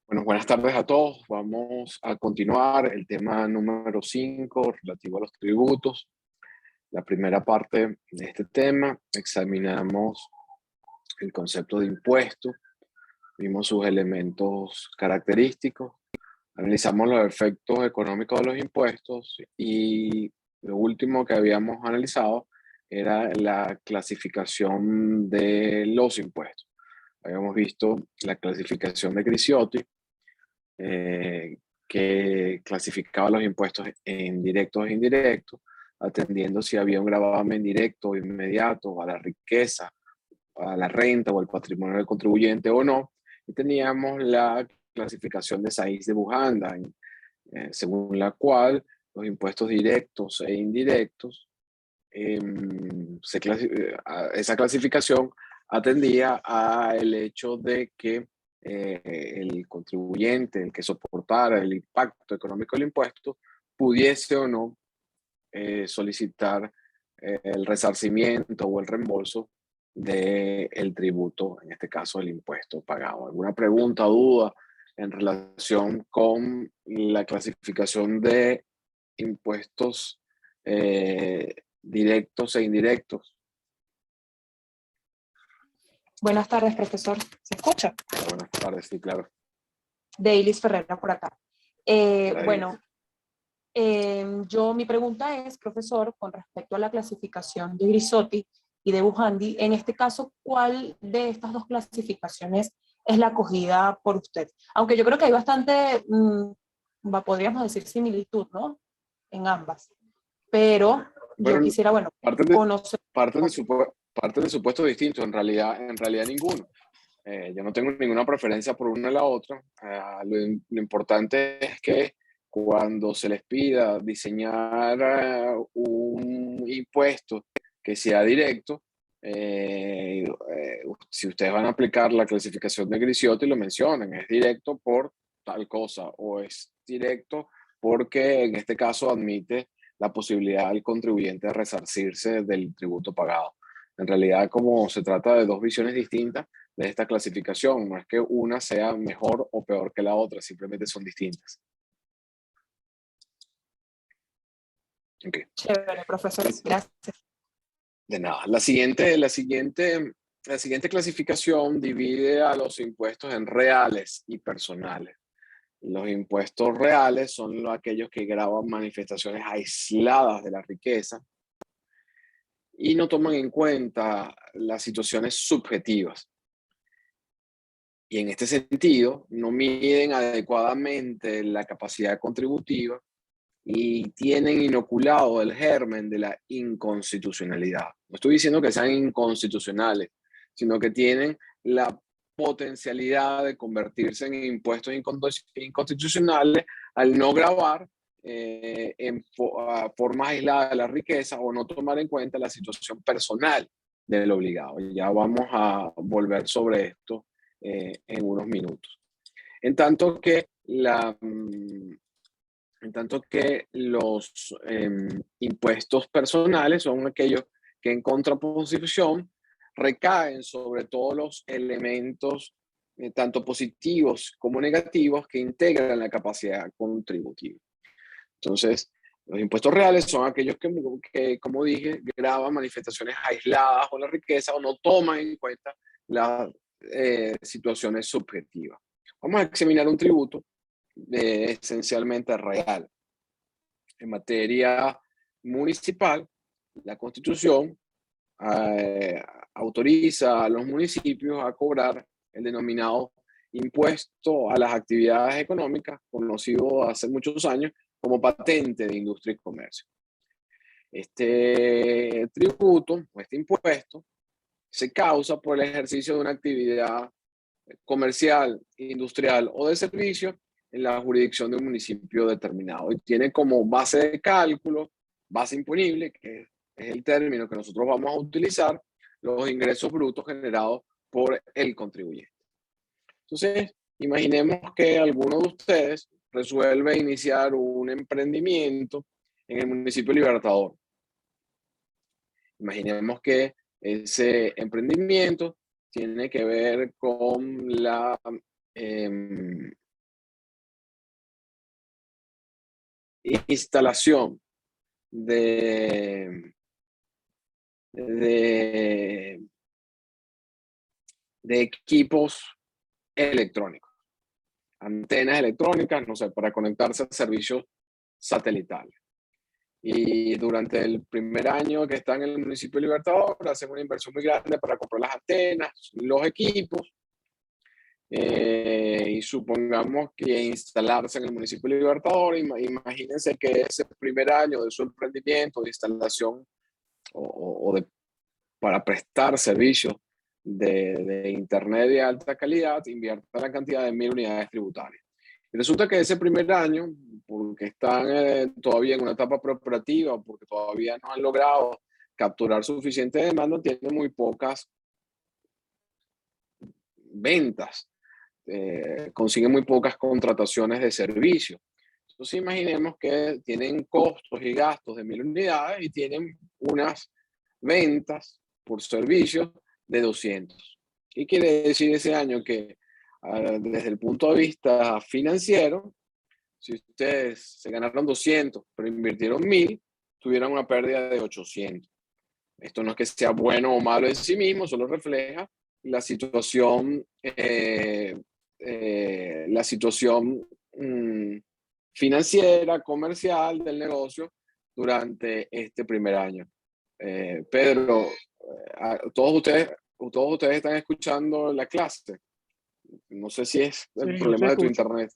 Bueno, buenas tardes a todos. Vamos a continuar el tema número 5 relativo a los tributos. La primera parte de este tema examinamos el concepto de impuesto, vimos sus elementos característicos, analizamos los efectos económicos de los impuestos y lo último que habíamos analizado era la clasificación de los impuestos. Habíamos visto la clasificación de Griciotti, que clasificaba los impuestos en directos e indirectos, atendiendo si había un gravamen directo o inmediato a la riqueza, a la renta o al patrimonio del contribuyente o no. Y teníamos la clasificación de Saiz de Bujanda, según la cual los impuestos directos e indirectos, esa clasificación atendía al hecho de que el contribuyente, el que soportara el impacto económico del impuesto, pudiese o no solicitar el resarcimiento o el reembolso del tributo, en este caso el impuesto pagado. ¿Alguna pregunta o duda en relación con la clasificación de impuestos directos e indirectos? Buenas tardes, profesor. ¿Se escucha? Buenas tardes, sí, claro. Deilis Ferreira por acá. Hola, Bueno, mi pregunta es, profesor, con respecto a la clasificación de Grisotti y de Bujandi, en este caso, ¿cuál de estas dos clasificaciones es la acogida por usted? Aunque yo creo que hay bastante, podríamos decir, similitud, ¿no? En ambas. Pero yo Bueno, quisiera, bueno, parten de, conocer. parten de supuestos distintos, en realidad ninguno. Yo no tengo ninguna preferencia por una o la otra. Lo importante es que cuando se les pida diseñar un impuesto que sea directo, si ustedes van a aplicar la clasificación de Griciotti, lo mencionan, es directo por tal cosa o es directo porque en este caso admite la posibilidad del contribuyente de resarcirse del tributo pagado. En realidad, como se trata de dos visiones distintas de esta clasificación, no es que una sea mejor o peor que la otra, simplemente son distintas. Okay. Chévere, profesor. Gracias. De nada. La siguiente clasificación divide a los impuestos en reales y personales. Los impuestos reales son aquellos que gravan manifestaciones aisladas de la riqueza y no toman en cuenta las situaciones subjetivas. Y en este sentido, no miden adecuadamente la capacidad contributiva y tienen inoculado el germen de la inconstitucionalidad. No estoy diciendo que sean inconstitucionales, sino que tienen la potencialidad de convertirse en impuestos inconstitucionales al no gravar formas aisladas de la riqueza o no tomar en cuenta la situación personal del obligado. Ya vamos a volver sobre esto en unos minutos. En tanto que los impuestos personales son aquellos que en contraposición recaen sobre todos los elementos, tanto positivos como negativos, que integran la capacidad contributiva. Entonces, los impuestos reales son aquellos que, como dije, graban manifestaciones aisladas o la riqueza o no toman en cuenta las situaciones subjetivas. Vamos a examinar un tributo esencialmente real. En materia municipal, la Constitución autoriza a los municipios a cobrar el denominado impuesto a las actividades económicas, conocido hace muchos años como patente de industria y comercio. Este tributo, o este impuesto, se causa por el ejercicio de una actividad comercial, industrial o de servicio en la jurisdicción de un municipio determinado. Y tiene como base de cálculo, base imponible, que es el término que nosotros vamos a utilizar, los ingresos brutos generados por el contribuyente. Entonces, imaginemos que alguno de ustedes resuelve iniciar un emprendimiento en el municipio Libertador. Imaginemos que ese emprendimiento tiene que ver con instalación de equipos electrónicos, antenas electrónicas, no sé, para conectarse a servicios satelitales. Y durante el primer año que están en el municipio de Libertador, hacen una inversión muy grande para comprar las antenas, los equipos, y supongamos que instalarse en el municipio de Libertador, imagínense que ese primer año de su emprendimiento de instalación para prestar servicios de internet de alta calidad, invierta la cantidad de 1.000 unidades tributarias. Y resulta que ese primer año, porque están todavía en una etapa preoperativa, porque todavía no han logrado capturar suficiente demanda, tienen muy pocas ventas, consiguen muy pocas contrataciones de servicio. Entonces imaginemos que tienen costos y gastos de 1.000 unidades y tienen unas ventas por servicios de 200. ¿Qué quiere decir ese año? Que desde el punto de vista financiero, si ustedes se ganaron 200, pero invirtieron 1.000, tuvieron una pérdida de 800. Esto no es que sea bueno o malo en sí mismo, solo refleja la situación, financiera, comercial del negocio durante este primer año. Pedro, todos ustedes están escuchando la clase. No sé si es el Sí, problema se de tu escucha. internet.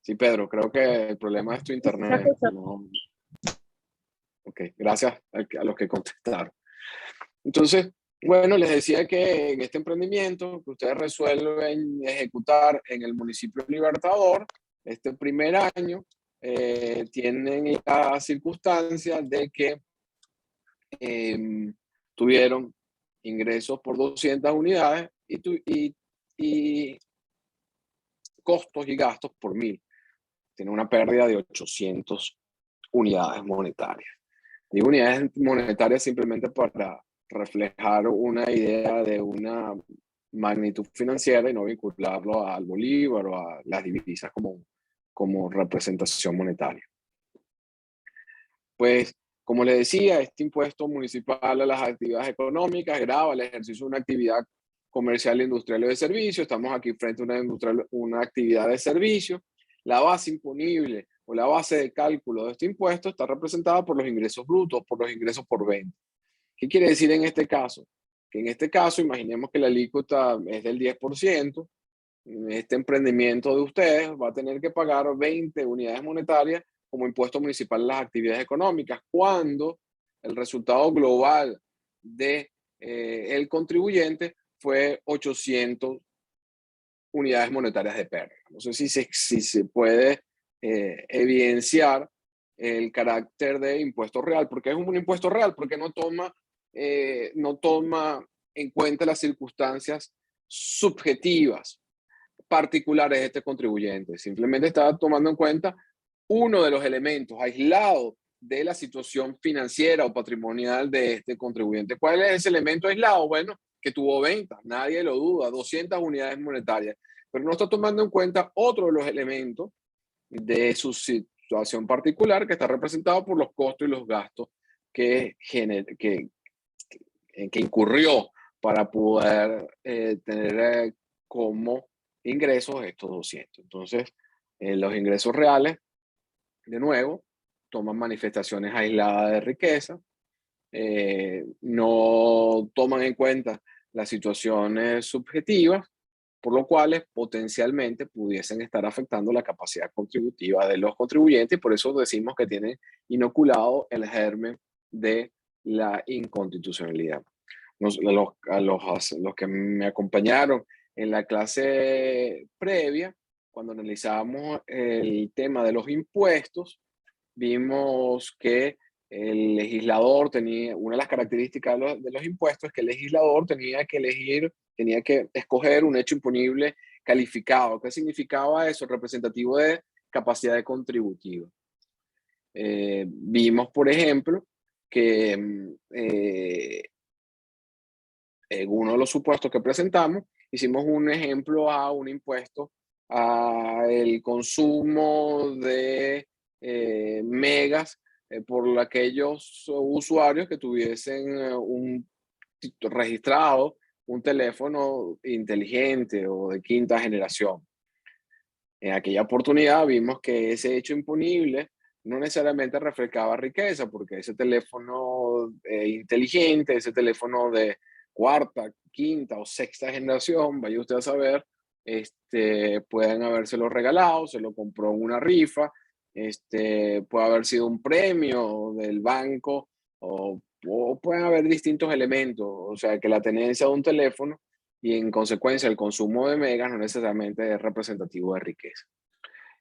Sí, Pedro, creo que el problema es tu internet. No. Ok, gracias a los que contestaron. Entonces, bueno, les decía que en este emprendimiento que ustedes resuelven ejecutar en el municipio de Libertador, este primer año, tienen la circunstancia de que tuvieron ingresos por 200 unidades y costos y gastos por 1.000. Tiene una pérdida de 800 unidades monetarias. Y unidades monetarias simplemente para reflejar una idea de una magnitud financiera y no vincularlo al bolívar o a las divisas como representación monetaria. Pues, como les decía, este impuesto municipal a las actividades económicas grava el ejercicio de una actividad comercial, industrial o de servicio. Estamos aquí frente a una actividad de servicio. La base imponible o la base de cálculo de este impuesto está representada por los ingresos brutos, por los ingresos por venta. ¿Qué quiere decir en este caso? Que en este caso, imaginemos que la alícuota es del 10%, este emprendimiento de ustedes va a tener que pagar 20 unidades monetarias como impuesto municipal a las actividades económicas, cuando el resultado global de el contribuyente fue 800 unidades monetarias de pérdida. No sé si se puede evidenciar el carácter de impuesto real, porque es un impuesto real, porque no toma en cuenta las circunstancias subjetivas particulares de este contribuyente. Simplemente está tomando en cuenta uno de los elementos aislados de la situación financiera o patrimonial de este contribuyente. ¿Cuál es ese elemento aislado? Bueno, que tuvo ventas, nadie lo duda, 200 unidades monetarias, pero no está tomando en cuenta otro de los elementos de su situación particular, que está representado por los costos y los gastos que incurrió para poder tener como ingresos estos 200. Entonces, los ingresos reales, de nuevo, toman manifestaciones aisladas de riqueza, no toman en cuenta las situaciones subjetivas, por lo cual potencialmente pudiesen estar afectando la capacidad contributiva de los contribuyentes, y por eso decimos que tienen inoculado el germen de la inconstitucionalidad. A los que me acompañaron en la clase previa, cuando analizábamos el tema de los impuestos, vimos que el legislador tenía, una de las características de los impuestos es que el legislador tenía que escoger un hecho imponible calificado. ¿Qué significaba eso? Representativo de capacidad contributiva. Vimos, por ejemplo, que en uno de los supuestos que presentamos, hicimos un ejemplo a un impuesto a el consumo de megas por aquellos usuarios que tuviesen registrado un teléfono inteligente o de quinta generación. En aquella oportunidad vimos que ese hecho imponible no necesariamente reflejaba riqueza, porque ese teléfono inteligente, ese teléfono de cuarta, quinta o sexta generación, vaya usted a saber, pueden habérselo regalado, se lo compró en una rifa, puede haber sido un premio del banco, o pueden haber distintos elementos, o sea, que la tenencia de un teléfono y en consecuencia el consumo de megas no necesariamente es representativo de riqueza.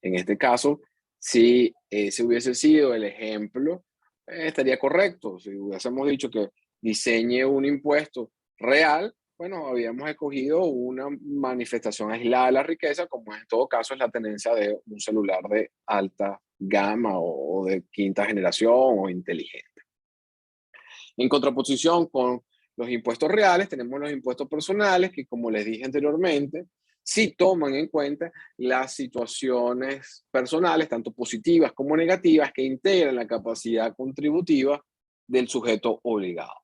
En este caso, si ese hubiese sido el ejemplo, estaría correcto. Si hubiésemos dicho que diseñe un impuesto real, bueno, habíamos escogido una manifestación aislada de la riqueza, como en todo caso es la tenencia de un celular de alta gama o de quinta generación o inteligente. En contraposición con los impuestos reales, tenemos los impuestos personales que, como les dije anteriormente, sí toman en cuenta las situaciones personales, tanto positivas como negativas, que integran la capacidad contributiva del sujeto obligado.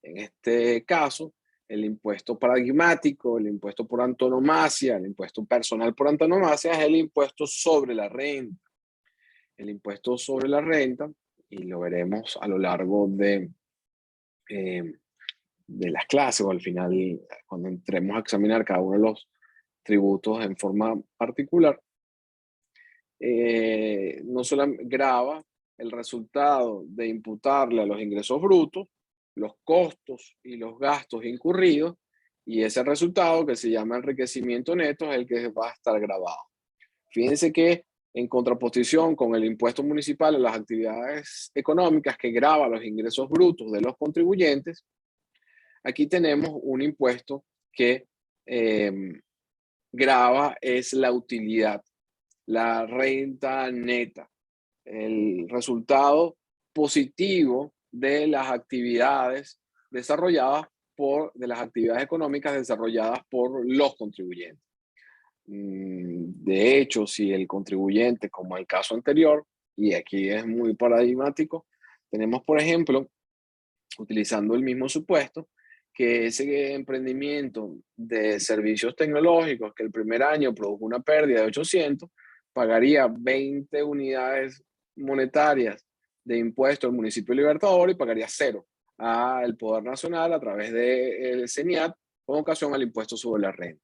En este caso, el impuesto paradigmático, el impuesto por antonomasia, el impuesto personal por antonomasia es el impuesto sobre la renta. El impuesto sobre la renta, y lo veremos a lo largo eh, de las clases o al final, cuando entremos a examinar cada uno de los tributos en forma particular, no solo grava el resultado de imputarle a los ingresos brutos los costos y los gastos incurridos, y ese resultado, que se llama enriquecimiento neto, es el que va a estar grabado. Fíjense que en contraposición con el impuesto municipal a las actividades económicas que grava los ingresos brutos de los contribuyentes, aquí tenemos un impuesto que grava es la utilidad, la renta neta, el resultado positivo de las actividades desarrolladas de las actividades económicas desarrolladas por los contribuyentes. De hecho, si el contribuyente, como el caso anterior, y aquí es muy paradigmático, tenemos, por ejemplo, utilizando el mismo supuesto, que ese emprendimiento de servicios tecnológicos que el primer año produjo una pérdida de 800, pagaría 20 unidades monetarias de impuesto al municipio Libertador y pagaría cero al Poder Nacional a través del CENIAT con ocasión al impuesto sobre la renta.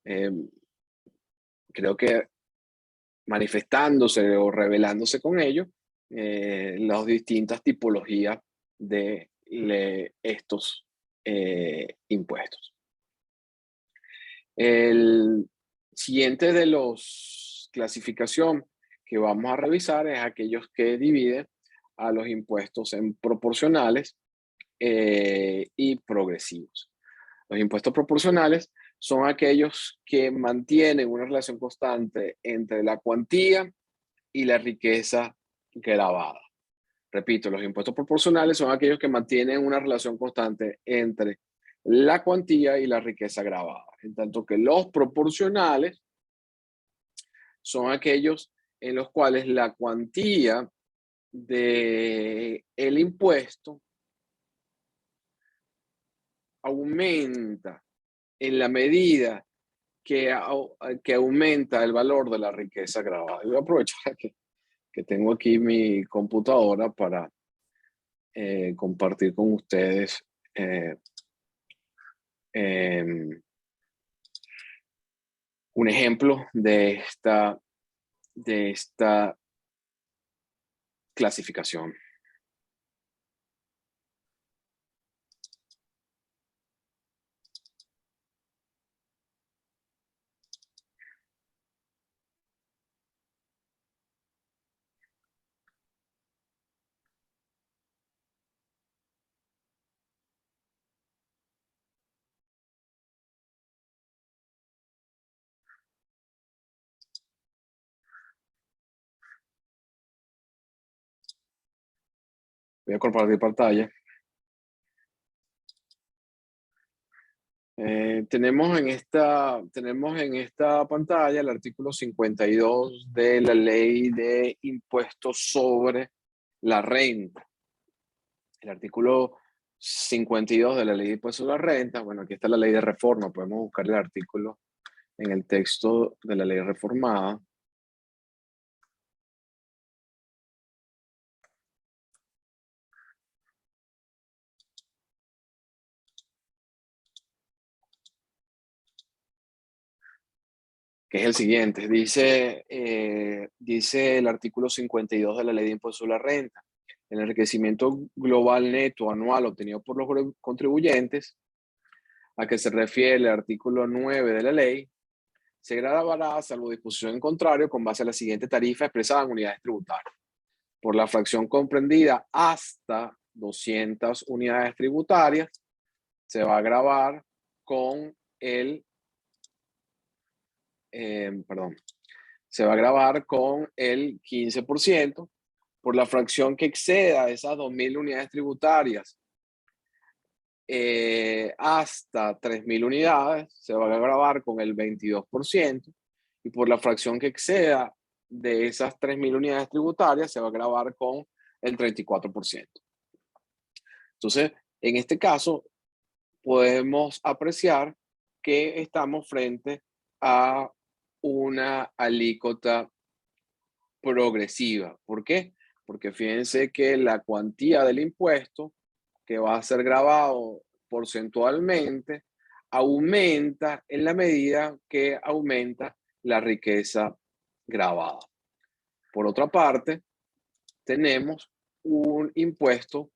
Eh, Creo que manifestándose o revelándose con ello las distintas tipologías de estos impuestos. El siguiente de los clasificación que vamos a revisar es aquellos que dividen a los impuestos en proporcionales y progresivos. Los impuestos proporcionales son aquellos que mantienen una relación constante entre la cuantía y la riqueza gravada. Repito, los impuestos proporcionales son aquellos que mantienen una relación constante entre la cuantía y la riqueza gravada, en tanto que los proporcionales son aquellos en los cuales la cuantía del impuesto aumenta en la medida que aumenta el valor de la riqueza gravada. Voy a aprovechar que tengo aquí mi computadora para compartir con ustedes em, un ejemplo de esta clasificación. Voy a compartir pantalla. Tenemos en esta pantalla el artículo 52 de la Ley de Impuestos sobre la Renta. El artículo 52 de la Ley de Impuestos sobre la Renta, bueno, aquí está la Ley de Reforma, podemos buscar el artículo en el texto de la Ley reformada. Que es el siguiente. Dice el artículo 52 de la Ley de Impuestos sobre la Renta. El enriquecimiento global neto anual obtenido por los contribuyentes, a que se refiere el artículo 9 de la ley, se gravará, salvo disposición en contrario, con base a la siguiente tarifa expresada en unidades tributarias. Por la fracción comprendida hasta 200 unidades tributarias, se va a gravar con el se va a gravar con el 15%. Por la fracción que exceda esas 2.000 unidades tributarias hasta 3.000 unidades, se va a gravar con el 22%. Y por la fracción que exceda de esas 3.000 unidades tributarias, se va a gravar con el 34%. Entonces, en este caso, podemos apreciar que estamos frente a una alícuota progresiva. ¿Por qué? Porque fíjense que la cuantía del impuesto que va a ser grabado porcentualmente aumenta en la medida que aumenta la riqueza grabada. Por otra parte, tenemos un impuesto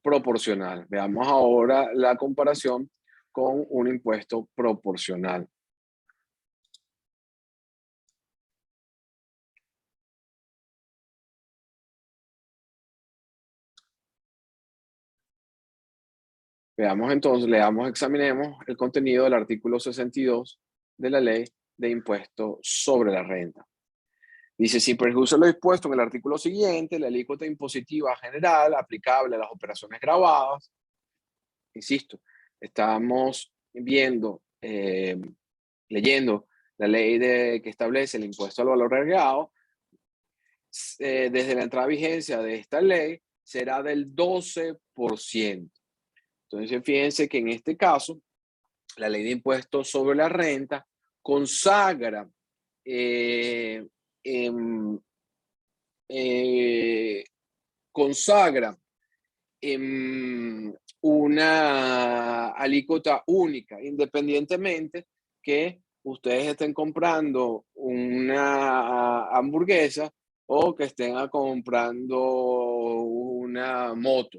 proporcional. Veamos ahora la comparación con un impuesto proporcional. Veamos entonces, examinemos el contenido del artículo 62 de la Ley de Impuesto sobre la Renta. Dice, sin perjuicio de lo dispuesto en el artículo siguiente, la alícuota impositiva general aplicable a las operaciones grabadas, insisto, estamos viendo, leyendo la ley que establece el impuesto al valor agregado, desde la entrada en vigencia de esta ley será del 12%. Entonces, fíjense que en este caso, la ley de impuestos sobre la renta consagra una alícuota única, independientemente que ustedes estén comprando una hamburguesa o que estén comprando una moto.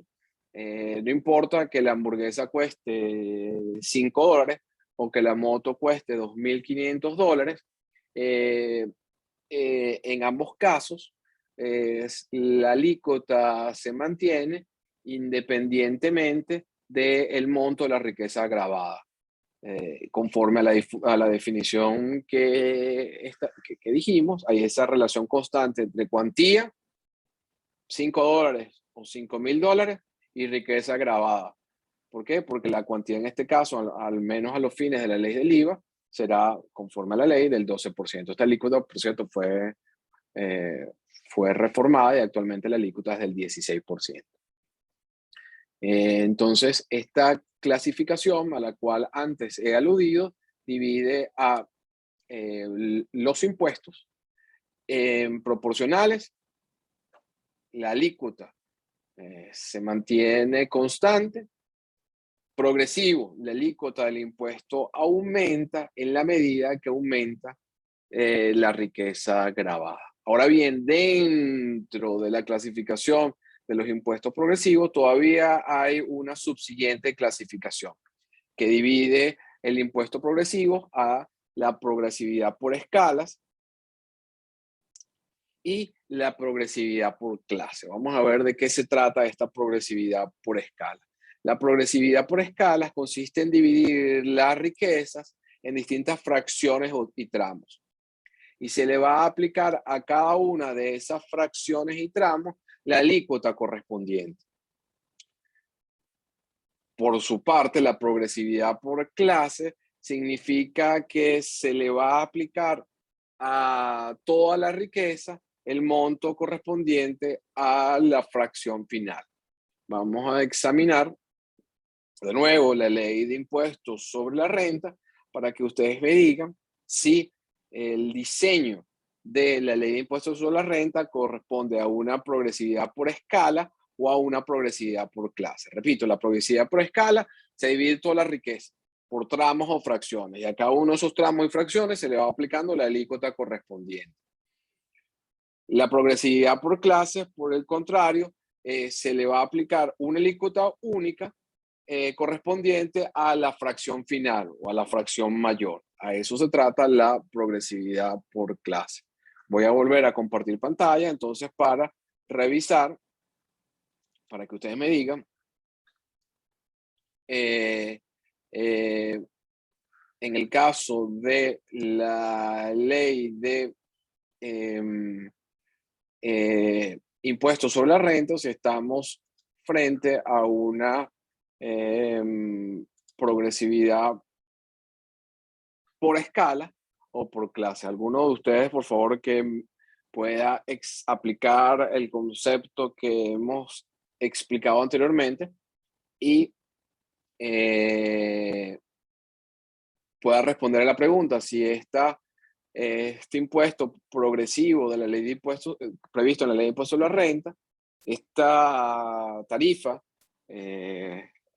No importa que la hamburguesa cueste $5 o que la moto cueste $2.500, en ambos casos la alícuota se mantiene independientemente del monto de la riqueza grabada, conforme a la definición que dijimos. Hay esa relación constante entre cuantía, $5 o $5.000, y riqueza grabada. ¿Por qué? Porque la cuantía en este caso, al menos a los fines de la ley del IVA, será conforme a la ley del 12%. Esta alícuota, por cierto, fue reformada y actualmente la alícuota es del 16%. Entonces, esta clasificación a la cual antes he aludido divide a los impuestos en proporcionales. La alícuota se mantiene constante. Progresivo, la alícuota del impuesto aumenta en la medida que aumenta la riqueza grabada. Ahora bien, dentro de la clasificación de los impuestos progresivos, todavía hay una subsiguiente clasificación que divide el impuesto progresivo a la progresividad por escalas y la progresividad por clase. Vamos a ver de qué se trata esta progresividad por escala. La progresividad por escalas consiste en dividir las riquezas en distintas fracciones y tramos. Y se le va a aplicar a cada una de esas fracciones y tramos la alícuota correspondiente. Por su parte, la progresividad por clase significa que se le va a aplicar a toda la riqueza el monto correspondiente a la fracción final. Vamos a examinar de nuevo la ley de impuestos sobre la renta para que ustedes me digan si el diseño de la ley de impuestos sobre la renta corresponde a una progresividad por escala o a una progresividad por clase. Repito, la progresividad por escala se divide toda la riqueza por tramos o fracciones, y a cada uno de esos tramos y fracciones se le va aplicando la alícuota correspondiente. La progresividad por clase, por el contrario, se le va a aplicar una alícuota única correspondiente a la fracción final o a la fracción mayor. A eso se trata la progresividad por clase. Voy a volver a compartir pantalla entonces para revisar, para que ustedes me digan en el caso de la ley de impuestos sobre la renta, si estamos frente a una progresividad por escala o por clase. ¿Alguno de ustedes, por favor, que pueda aplicar el concepto que hemos explicado anteriormente y pueda responder a la pregunta si este impuesto progresivo de la ley de impuestos, previsto en la ley de impuestos sobre la renta, esta tarifa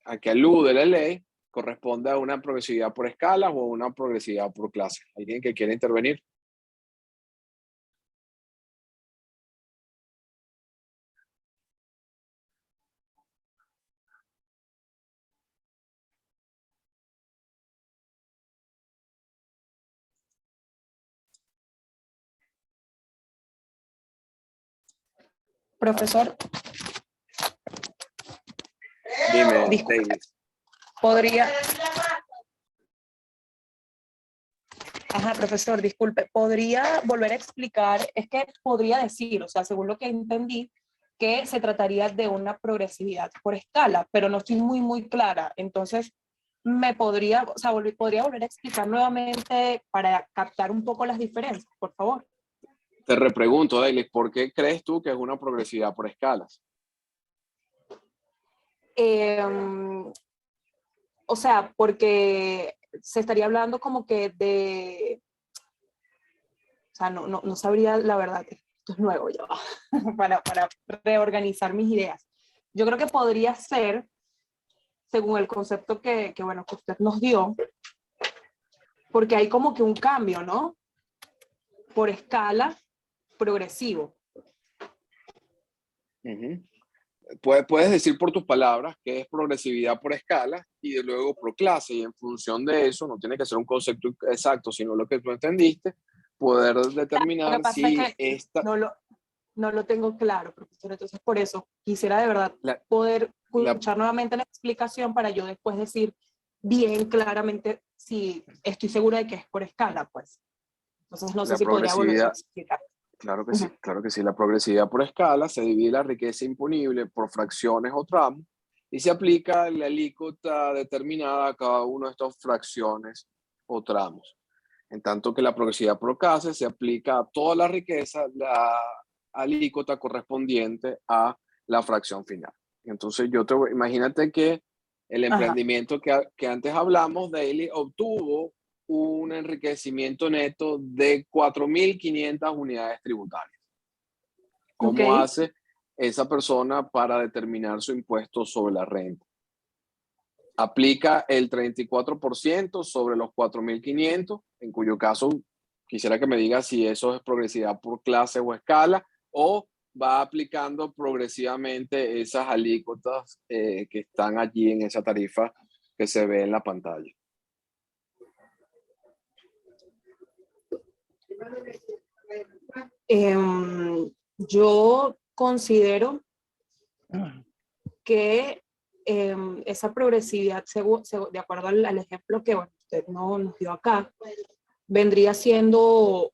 a que alude la ley, corresponde a una progresividad por escala o a una progresividad por clase? ¿Alguien que quiera intervenir? Profesor, Dime, disculpe, Davis. podría... Ajá, profesor, disculpe, ¿podría volver a explicar? Es que podría decir, o sea, según lo que entendí, que se trataría de una progresividad por escala, pero no estoy muy clara. Entonces, ¿me podría, o sea, podría volver a explicar nuevamente para captar un poco las diferencias, por favor? Te repregunto, Davis, ¿por qué crees tú que es una progresividad por escalas? O sea, porque se estaría hablando como que de, o sea, no sabría la verdad, esto es nuevo ya, para reorganizar mis ideas. Yo creo que podría ser, según el concepto bueno, que usted nos dio, porque hay como que un cambio, ¿no? Por escala progresivo. Uh-huh. Puedes decir por tus palabras que es progresividad por escala y de luego por clase, y en función de eso, no tiene que ser un concepto exacto, sino lo que tú entendiste, poder Lo que determinar pasa es si que no lo tengo claro, profesor, entonces por eso quisiera de verdad la, poder la, escuchar nuevamente la explicación para yo después decir bien claramente si estoy segura de que es por escala, pues. Entonces no sé la si podría volver a progresividad. explicar. Claro que Uh sí, -huh. claro que sí. La progresividad por escala se divide la riqueza imponible por fracciones o tramos y se aplica la alícuota determinada a cada una de estas fracciones o tramos. En tanto que la progresividad por clase se aplica a toda la riqueza, la alícuota correspondiente a la fracción final. Entonces, imagínate que el Ajá. emprendimiento que antes hablamos, Daily, obtuvo un enriquecimiento neto de 4.500 unidades tributarias. Ok. ¿Cómo hace esa persona para determinar su impuesto sobre la renta? Aplica el 34% sobre los 4.500, en cuyo caso quisiera que me diga si eso es progresividad por clase o escala, o va aplicando progresivamente esas alícuotas que están allí en esa tarifa que se ve en la pantalla. Yo considero que esa progresividad, de acuerdo al ejemplo que bueno, usted nos dio acá, vendría siendo, o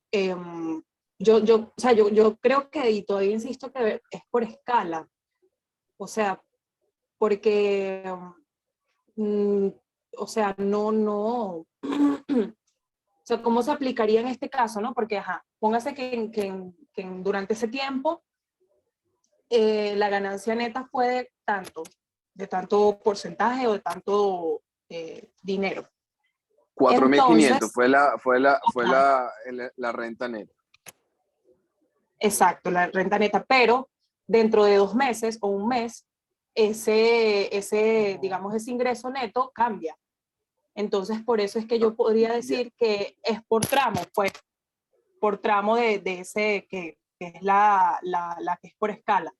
sea, yo creo que, y todavía insisto que es por escala, o sea, porque mm, o sea, no, o sea, ¿cómo se aplicaría en este caso, no? Porque, ajá, póngase durante ese tiempo la ganancia neta fue de tanto porcentaje o de tanto dinero. 4.500 Entonces, ajá, la renta neta. exacto, la renta neta, pero dentro de 2 meses o un mes, digamos, ese ingreso neto cambia. Entonces, por eso es que yo podría Ya. decir que es por tramo, pues, por tramo de ese que es la que es por escala.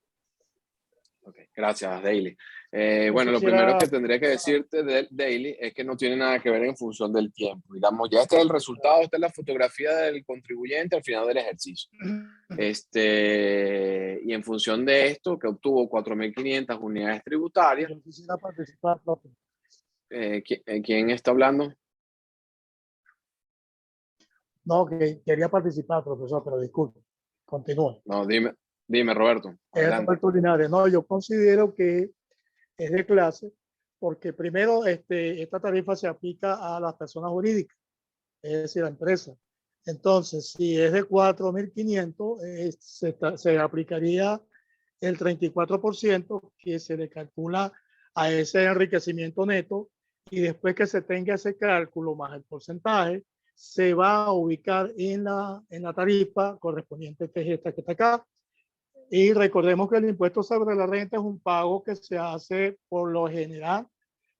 Ok, gracias, Daily. Yo Bueno, lo primero quisiera, que tendría que decirte de Daily es que no tiene nada que ver en función del tiempo. Digamos, ya este es el resultado, esta es la fotografía del contribuyente al final del ejercicio. Y en función de esto, que obtuvo 4.500 unidades tributarias, yo quisiera participar, profe. ¿quién está hablando? No, que quería participar, profesor, pero disculpe. Continúe. No, dime, Roberto, Es adelante. Roberto Linares. No, yo considero que es de clase porque primero esta tarifa se aplica a las personas jurídicas, es decir, a la empresa. Entonces, si es de 4.500, se aplicaría el 34% que se le calcula a ese enriquecimiento neto y después que se tenga ese cálculo más el porcentaje, se va a ubicar en la tarifa correspondiente que es esta que está acá. Y recordemos que el impuesto sobre la renta es un pago que se hace por lo general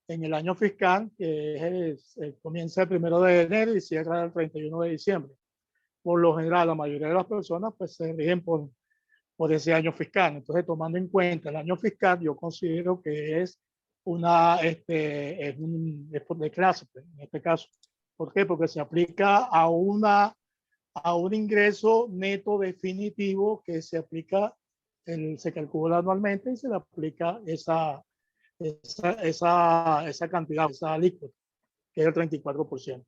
en el año fiscal, que comienza el 1 de enero y cierra el 31 de diciembre. Por lo general, la mayoría de las personas pues se rigen por ese año fiscal. Entonces, tomando en cuenta el año fiscal, yo considero que es es de clase, pues, en este caso. ¿Por qué? Porque se aplica a un ingreso neto definitivo que se aplica, se calcula anualmente y se le aplica esa cantidad, esa alícuota, que es el 34%.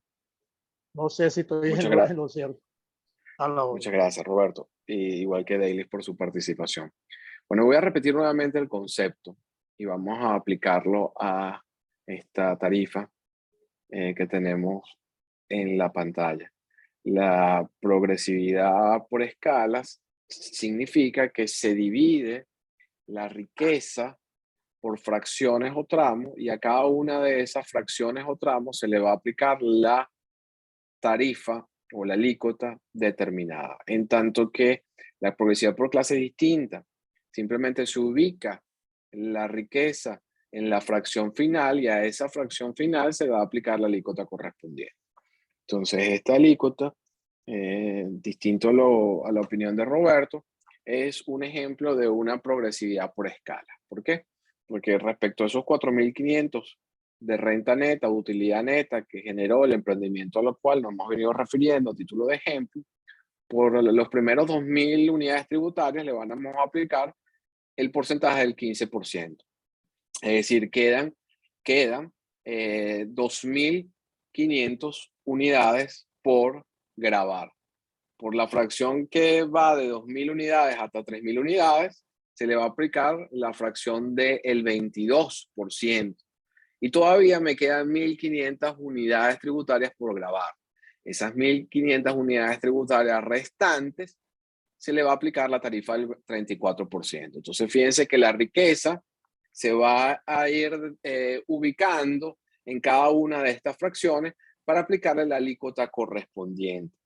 No sé si estoy Muchas, en lo cierto. A la hora. muchas gracias, Roberto. Y igual que Daily por su participación. Bueno, voy a repetir nuevamente el concepto y vamos a aplicarlo a esta tarifa que tenemos en la pantalla. La progresividad por escalas significa que se divide la riqueza por fracciones o tramos y a cada una de esas fracciones o tramos se le va a aplicar la tarifa o la alícuota determinada. En tanto que la progresividad por clase es distinta. Simplemente se ubica la riqueza en la fracción final y a esa fracción final se va a aplicar la alícuota correspondiente. Entonces, esta alícuota, distinto a la opinión de Roberto, es un ejemplo de una progresividad por escala. ¿Por qué? Porque respecto a esos 4.500 de renta neta, utilidad neta que generó el emprendimiento a lo cual nos hemos venido refiriendo a título de ejemplo, por los primeros 2.000 unidades tributarias le vamos a aplicar el porcentaje del 15%. Es decir, quedan 2.500 unidades por grabar. Por la fracción que va de 2.000 unidades hasta 3.000 unidades, se le va a aplicar la fracción del 22%. Y todavía me quedan 1.500 unidades tributarias por grabar. Esas 1.500 unidades tributarias restantes se le va a aplicar la tarifa del 34%. Entonces, fíjense que la riqueza se va a ir ubicando en cada una de estas fracciones para aplicarle la alícuota correspondiente.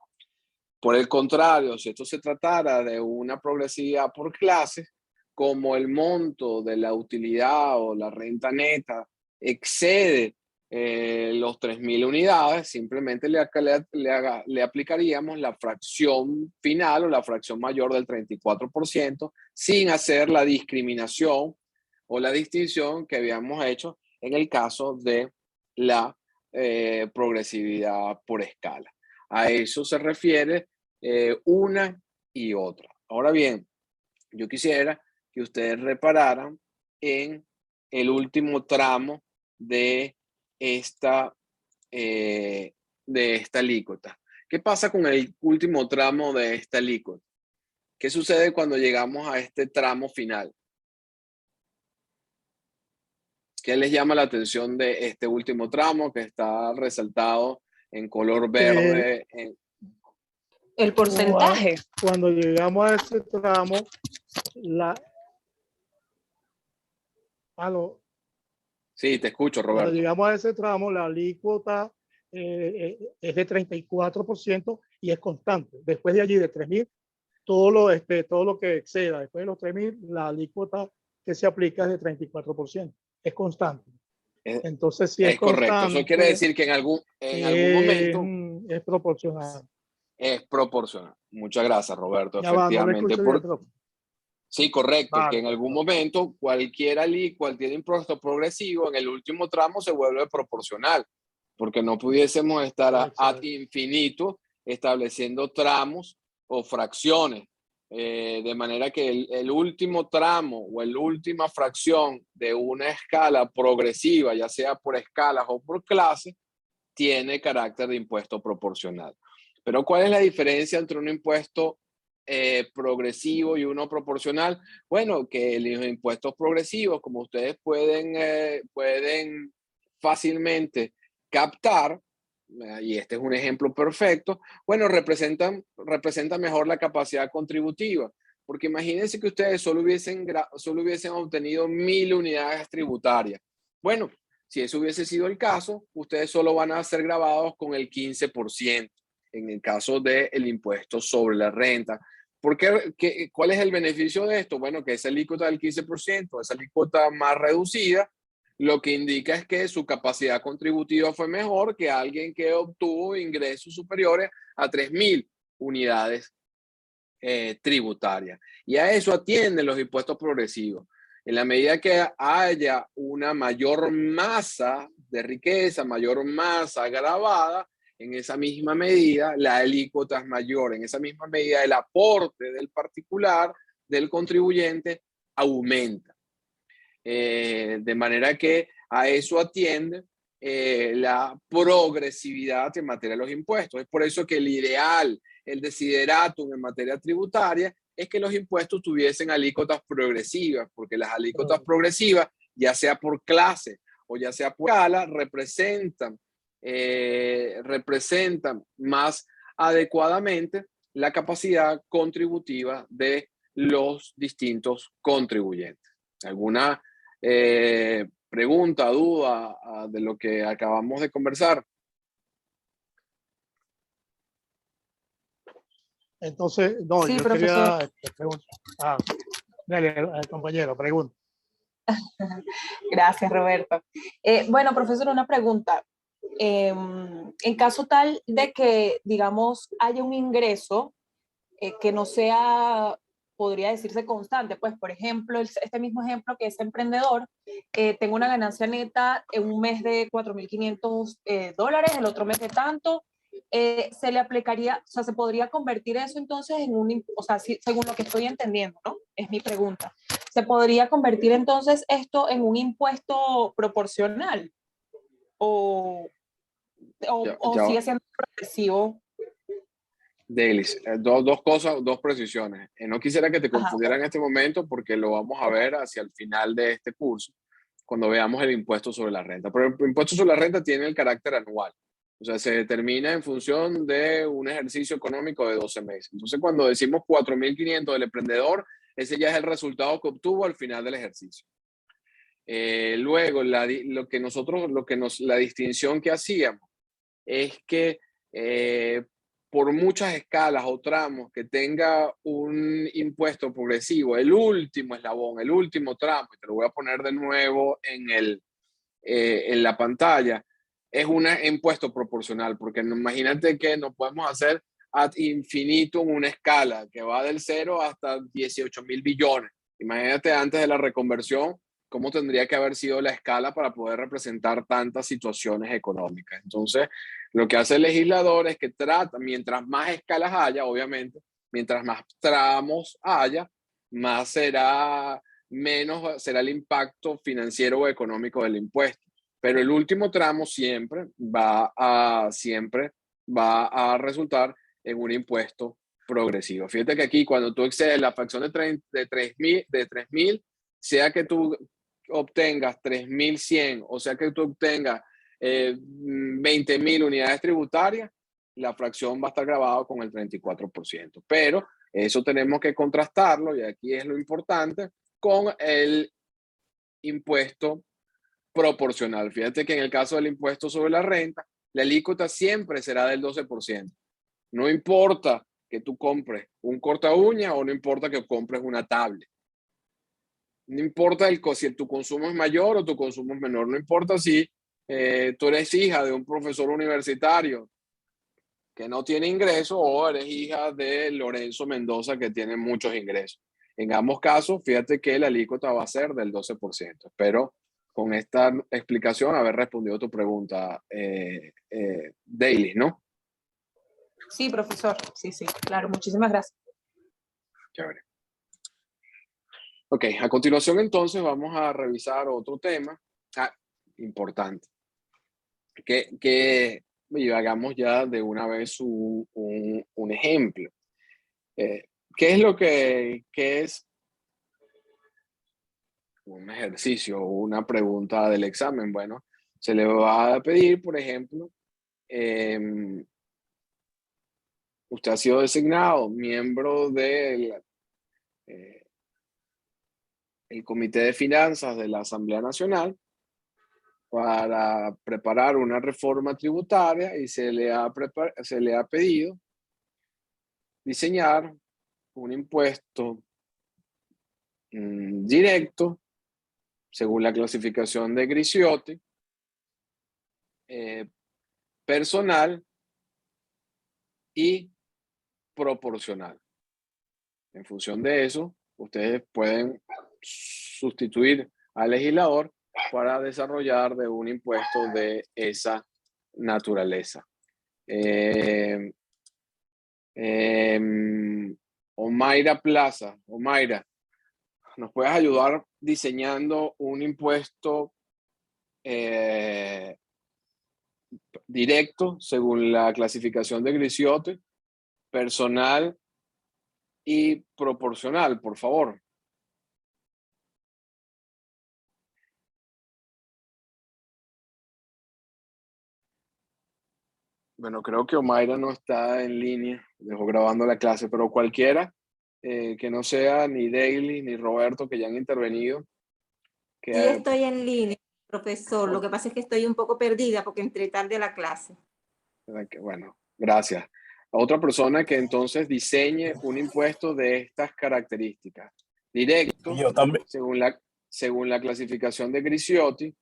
Por el contrario, si esto se tratara de una progresividad por clases, como el monto de la utilidad o la renta neta excede los 3.000 unidades, simplemente le aplicaríamos la fracción final o la fracción mayor del 34% sin hacer la discriminación o la distinción que habíamos hecho en el caso de la progresividad por escala. A eso se refiere una y otra. Ahora bien, yo quisiera que ustedes repararan en el último tramo de esta, alícuota. ¿Qué pasa con el último tramo de esta alícuota? ¿Qué sucede cuando llegamos a este tramo final? ¿Qué les llama la atención de este último tramo que está resaltado en color verde? El porcentaje. Cuando llegamos a ese tramo, la... Sí, te escucho, Cuando Roberto. llegamos a ese tramo, la alícuota es de 34% y es constante. Después de allí, de 3.000, todo lo que exceda después de los 3.000, la alícuota que se aplica es de 34%. Es constante. Entonces, si es correcto. Eso quiere constante, decir que en algún momento es proporcional. es proporcional. Muchas gracias, Roberto. Ya va, no le Efectivamente. escucho bien, profe. Sí, correcto, que Vale. en algún momento cualquier impuesto progresivo en el último tramo se vuelve proporcional, porque no pudiésemos estar ad infinito estableciendo tramos o fracciones, de manera que el último tramo o la última fracción de una escala progresiva, ya sea por escalas o por clase, tiene carácter de impuesto proporcional. Pero ¿cuál es la diferencia entre un impuesto progresivo y uno proporcional? Bueno, que los impuestos progresivos, como ustedes pueden fácilmente captar, y este es un ejemplo perfecto, bueno, representa mejor la capacidad contributiva, porque imagínense que ustedes solo hubiesen obtenido 1.000 unidades tributarias. Bueno, si eso hubiese sido el caso, ustedes solo van a ser gravados con el 15% en el caso del impuesto sobre la renta. ¿Cuál es el beneficio de esto? Bueno, que esa alícuota del 15%, esa alícuota más reducida, lo que indica es que su capacidad contributiva fue mejor que alguien que obtuvo ingresos superiores a 3.000 unidades tributarias. Y a eso atienden los impuestos progresivos. En la medida que haya una mayor masa de riqueza, mayor masa gravada, en esa misma medida la alícuota es mayor, en esa misma medida el aporte del particular, del contribuyente, aumenta. De manera que a eso atiende la progresividad en materia de los impuestos. Es por eso que el ideal, el desideratum en materia tributaria, es que los impuestos tuviesen alícuotas progresivas, porque las alícuotas progresivas, ya sea por clase o ya sea por escala, representan más adecuadamente la capacidad contributiva de los distintos contribuyentes. ¿Alguna pregunta, duda de lo que acabamos de conversar? Entonces, no, Sí, yo profesor. quería preguntar. Dale, compañero, pregunta. Gracias, Roberto. Bueno, profesor, una pregunta. En caso tal de que, digamos, haya un ingreso que no sea, podría decirse constante, pues, por ejemplo, este mismo ejemplo que es emprendedor, tengo una ganancia neta en un mes de $4.500, el otro mes de tanto, se le aplicaría, o sea, se podría convertir eso entonces en o sea, según lo que estoy entendiendo, ¿no? Es mi pregunta. ¿Se podría convertir entonces esto en un impuesto proporcional? ¿O sigue siendo progresivo? Delis, dos cosas, dos precisiones. No quisiera que te confundieran en este momento porque lo vamos a ver hacia el final de este curso, cuando veamos el impuesto sobre la renta. Pero el impuesto sobre la renta tiene el carácter anual. O sea, se determina en función de un ejercicio económico de 12 meses. Entonces, cuando decimos 4.500 del emprendedor, ese ya es el resultado que obtuvo al final del ejercicio. Luego, la distinción que hacíamos es que por muchas escalas o tramos que tenga un impuesto progresivo, el último eslabón, el último tramo, y te lo voy a poner de nuevo en la pantalla, es un impuesto proporcional, porque imagínate que no podemos hacer ad infinitum una escala que va del 0 hasta 18.000 billones. Imagínate antes de la reconversión cómo tendría que haber sido la escala para poder representar tantas situaciones económicas. Entonces, lo que hace el legislador es que trata, mientras más escalas haya, obviamente, mientras más tramos haya, menos será el impacto financiero o económico del impuesto. Pero el último tramo siempre va a resultar en un impuesto progresivo. Fíjate que aquí cuando tú excedes la fracción de 3.000, sea que tu obtengas 3.100, o sea que tú obtengas 20.000 unidades tributarias, la fracción va a estar grabada con el 34%. Pero eso tenemos que contrastarlo, y aquí es lo importante, con el impuesto proporcional. Fíjate que en el caso del impuesto sobre la renta, la alícuota siempre será del 12%. No importa que tú compres un corta uña o no importa que compres una tablet. No importa si tu consumo es mayor o tu consumo es menor. No importa si tú eres hija de un profesor universitario que no tiene ingresos o eres hija de Lorenzo Mendoza que tiene muchos ingresos. En ambos casos, fíjate que la alícuota va a ser del 12%. Espero con esta explicación haber respondido tu pregunta, Daily, ¿no? Sí, profesor. Sí, sí, claro. Muchísimas gracias. Chévere. Ok, a continuación entonces vamos a revisar otro tema importante. Y hagamos ya de una vez un ejemplo. ¿Qué es lo que es un ejercicio o una pregunta del examen? Bueno, se le va a pedir, por ejemplo, usted ha sido designado miembro del el Comité de Finanzas de la Asamblea Nacional para preparar una reforma tributaria y se le ha pedido diseñar un impuesto directo según la clasificación de Griciotti, personal y proporcional. En función de eso, ustedes pueden sustituir al legislador para desarrollar de un impuesto de esa naturaleza. Omaira Plaza, Omaira, ¿nos puedes ayudar diseñando un impuesto directo según la clasificación de Griciotti, personal y proporcional, por favor? Bueno, creo que Omaira no está en línea, dejó grabando la clase, pero cualquiera que no sea ni Daily ni Roberto, que ya han intervenido. Sí, estoy en línea, profesor. Lo que pasa es que estoy un poco perdida porque entré tarde a la clase. Bueno, gracias. Otra persona que entonces diseñe un impuesto de estas características. Directo, yo también. según la clasificación de Griciotti,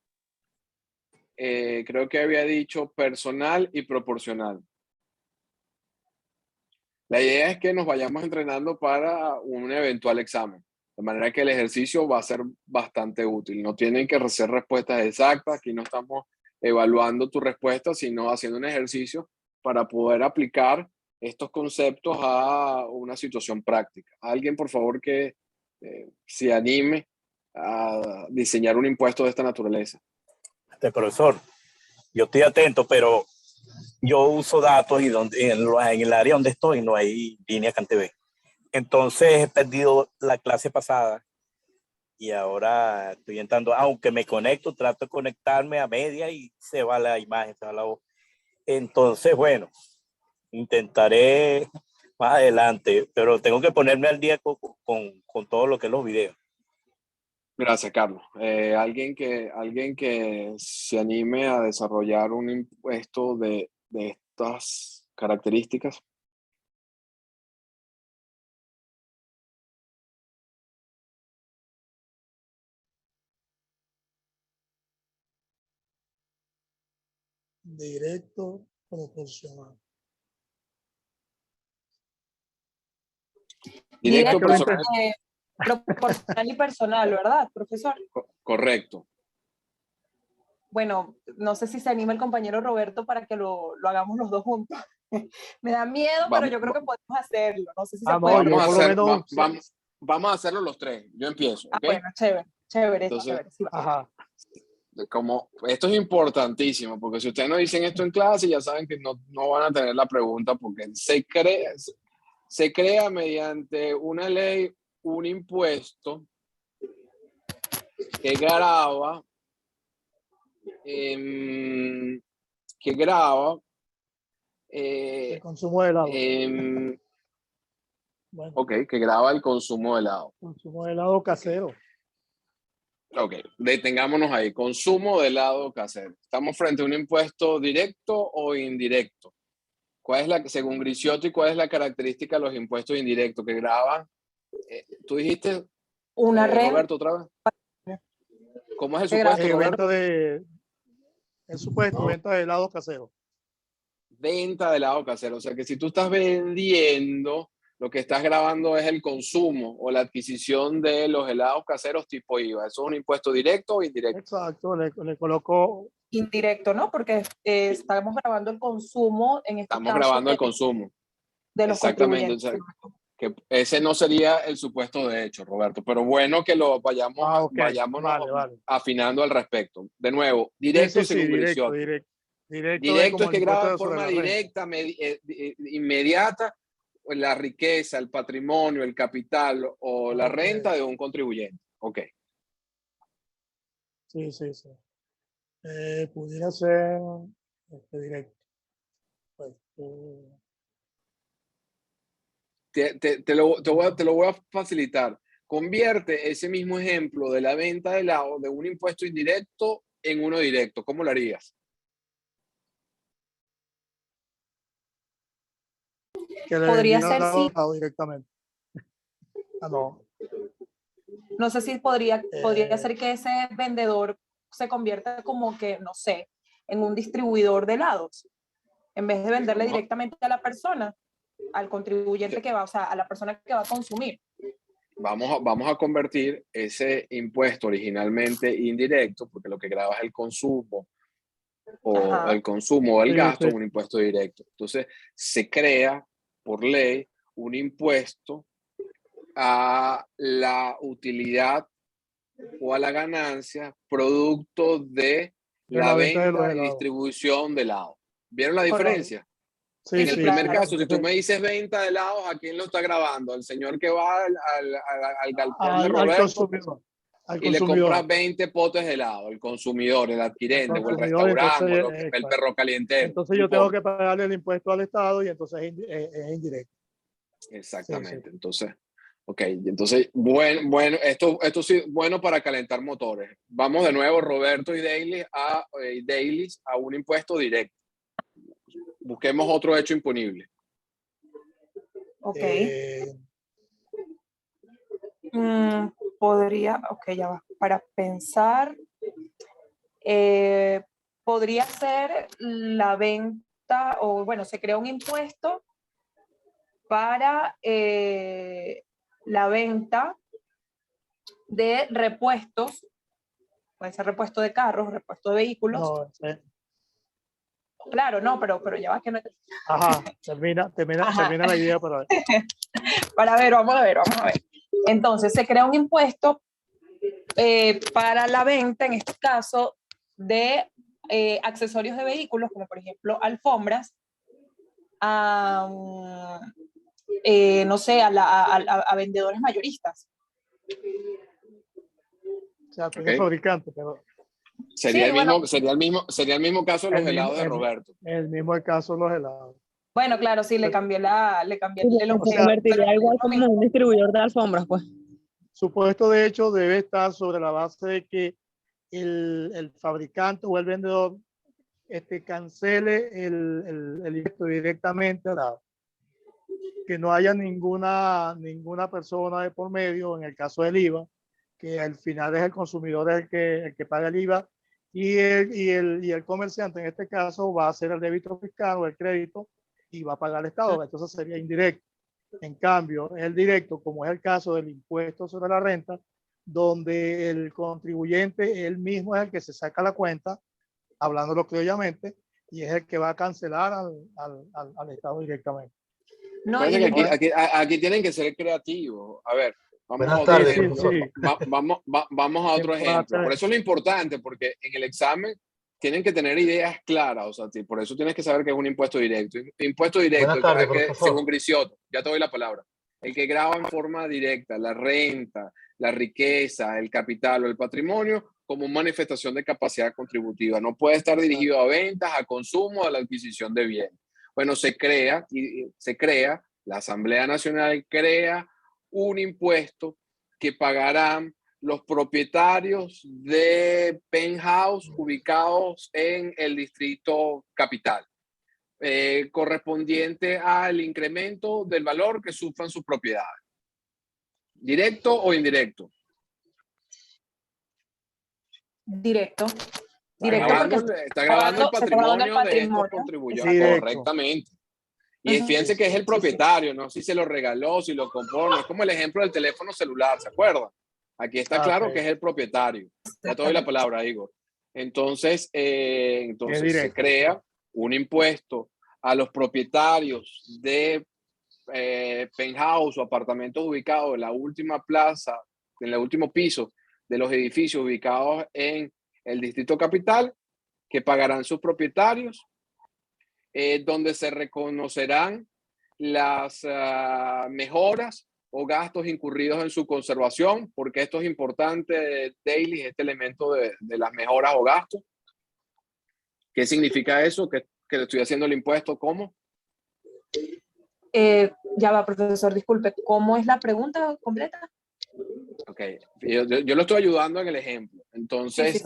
creo que había dicho personal y proporcional. La idea es que nos vayamos entrenando para un eventual examen, de manera que el ejercicio va a ser bastante útil. No tienen que hacer respuestas exactas, aquí no estamos evaluando tu respuesta, sino haciendo un ejercicio para poder aplicar estos conceptos a una situación práctica. Alguien, por favor, que se anime a diseñar un impuesto de esta naturaleza. Profesor, yo estoy atento, pero yo uso datos y en el área donde estoy no hay línea CanTV. Entonces he perdido la clase pasada y ahora estoy entrando, aunque me conecto, trato de conectarme a media y se va la imagen, se va la voz. Entonces, bueno, intentaré más adelante, pero tengo que ponerme al día con todo lo que es los videos. Gracias, Carlos. Alguien que se anime a desarrollar un impuesto de estas características. Directo proporcional. Directo personal. Proporcional y personal, ¿verdad, profesor? Correcto. Bueno, no sé si se anima el compañero Roberto para que lo hagamos los dos juntos. Me da miedo, pero yo creo que podemos hacerlo. No sé si se puede. Vamos a hacerlo los tres. Yo empiezo. ¿Okay? Bueno, chévere. Entonces, chévere. Sí, ajá. Como esto es importantísimo, porque si ustedes no dicen esto en clase, ya saben que no van a tener la pregunta, porque se crea mediante una ley un impuesto que graba, El consumo de helado. Bueno, ok, que graba el consumo de helado. consumo de helado casero. Ok, detengámonos ahí. Consumo de helado casero. ¿Estamos frente a un impuesto directo o indirecto? ¿Cuál es la, según Griciotti, cuál es la característica de los impuestos indirectos que graban? Tú dijiste, Una renta Roberto, otra vez. ¿Cómo es el supuesto, Roberto? El supuesto, venta de helado casero. Venta de helado casero. O sea que si tú estás vendiendo, lo que estás grabando es el consumo o la adquisición de los helados caseros tipo IVA. ¿Eso es un impuesto directo o indirecto? Exacto, le coloco. indirecto, ¿no? Porque estamos grabando el consumo, en este Estamos caso, grabando el consumo. de los Exactamente. O sea, contribuyentes. que ese no sería el supuesto de hecho, Roberto, pero bueno que lo vayamos, Ok, vayámonos vale. afinando al respecto. De nuevo, Sí, directo sí, según directo. Griciotti. Directo es Directo como es el que graba impuesto de sobre forma la renta. directa, inmediata, la riqueza, el patrimonio, el capital o la renta de un contribuyente. Ok. Sí. Pudiera ser directo. Pues, Te lo voy a facilitar. Convierte ese mismo ejemplo de la venta de helado de un impuesto indirecto en uno directo. ¿Cómo lo harías? que le Podría vendieron ser, sí. Directamente. No. No sé si podría ser que ese vendedor se convierta como que, no sé, en un distribuidor de helados, en vez de venderle directamente a la persona, al contribuyente que va, o sea, a la persona que va a consumir. Vamos a convertir ese impuesto originalmente indirecto, porque lo que graba es el consumo o el consumo o el gasto, en un impuesto directo. Entonces, se crea por ley un impuesto a la utilidad o a la ganancia producto de la venta y distribución de helado. ¿Vieron la diferencia? Sí, en el primer claro. caso, si tú me dices venta de helados, ¿a quién lo está grabando? El señor que va al galpón de Roberto y le compra 20 potes de helado, el consumidor, el adquirente, o el restaurante, o el perro calientero. Entonces yo tengo que pagarle el impuesto al Estado y entonces es indirecto. Exactamente. Sí. Entonces, ok, entonces, bueno, esto sí, bueno para calentar motores. Vamos de nuevo, Roberto y Dailies a un impuesto directo. Busquemos otro hecho imponible. Ok. Podría, ok, ya va. Para pensar, podría ser la venta, o bueno, se crea un impuesto para la venta de repuestos, puede ser repuesto de carros, repuesto de vehículos. No, claro, no, pero ya va que no. Ajá, termina la idea para ver. Vamos a ver. Entonces, se crea un impuesto para la venta, en este caso, de accesorios de vehículos, como por ejemplo alfombras, no sé, a vendedores mayoristas. O sea, tú eres fabricante, pero... Sería el mismo caso de los helados de Roberto. El mismo caso de los helados. Bueno, claro, sí, le cambié el o sea, convertiría igual como un distribuidor de alfombras, pues. Supuesto, de hecho, debe estar sobre la base de que el fabricante o el vendedor cancele el impuesto directamente al lado. Que no haya ninguna persona de por medio, en el caso del IVA, que al final es el consumidor el que paga el IVA y el comerciante en este caso va a hacer el débito fiscal o el crédito y va a pagar al Estado. Entonces sería indirecto. En cambio, el directo, como es el caso del impuesto sobre la renta, donde el contribuyente él mismo es el que se saca la cuenta, hablándolo criollamente, y es el que va a cancelar al Estado directamente. No, aquí tienen que ser creativos. A ver, vamos a otro ejemplo. Vamos a otro ejemplo. Por eso es lo importante, porque en el examen tienen que tener ideas claras. O sea, por eso tienes que saber que es un impuesto directo. Impuesto directo, Buenas tardes, que según Griciotti, ya te doy la palabra. El que grava en forma directa la renta, la riqueza, el capital o el patrimonio como manifestación de capacidad contributiva. No puede estar dirigido a ventas, a consumo, a la adquisición de bienes. Bueno, se crea, la Asamblea Nacional crea un impuesto que pagarán los propietarios de penthouse ubicados en el distrito capital, correspondiente al incremento del valor que sufran sus propiedades. ¿Directo o indirecto? Directo. Está grabando el patrimonio de estos contribuyentes. Correctamente. Y fíjense que es el propietario, no si se lo regaló, si lo compró, no es como el ejemplo del teléfono celular, ¿se acuerdan? Aquí está claro que es el propietario. Ya te doy la palabra, Igor. Entonces se crea un impuesto a los propietarios de penthouse o apartamentos ubicados en la última plaza, en el último piso de los edificios ubicados en el distrito capital, que pagarán sus propietarios, donde se reconocerán las mejoras o gastos incurridos en su conservación, porque esto es importante, Daily, este elemento de las mejoras o gastos. ¿Qué significa eso? ¿Que le estoy haciendo el impuesto? ¿Cómo? Ya va, profesor, disculpe, ¿cómo es la pregunta completa? Ok, yo lo estoy ayudando en el ejemplo. Entonces,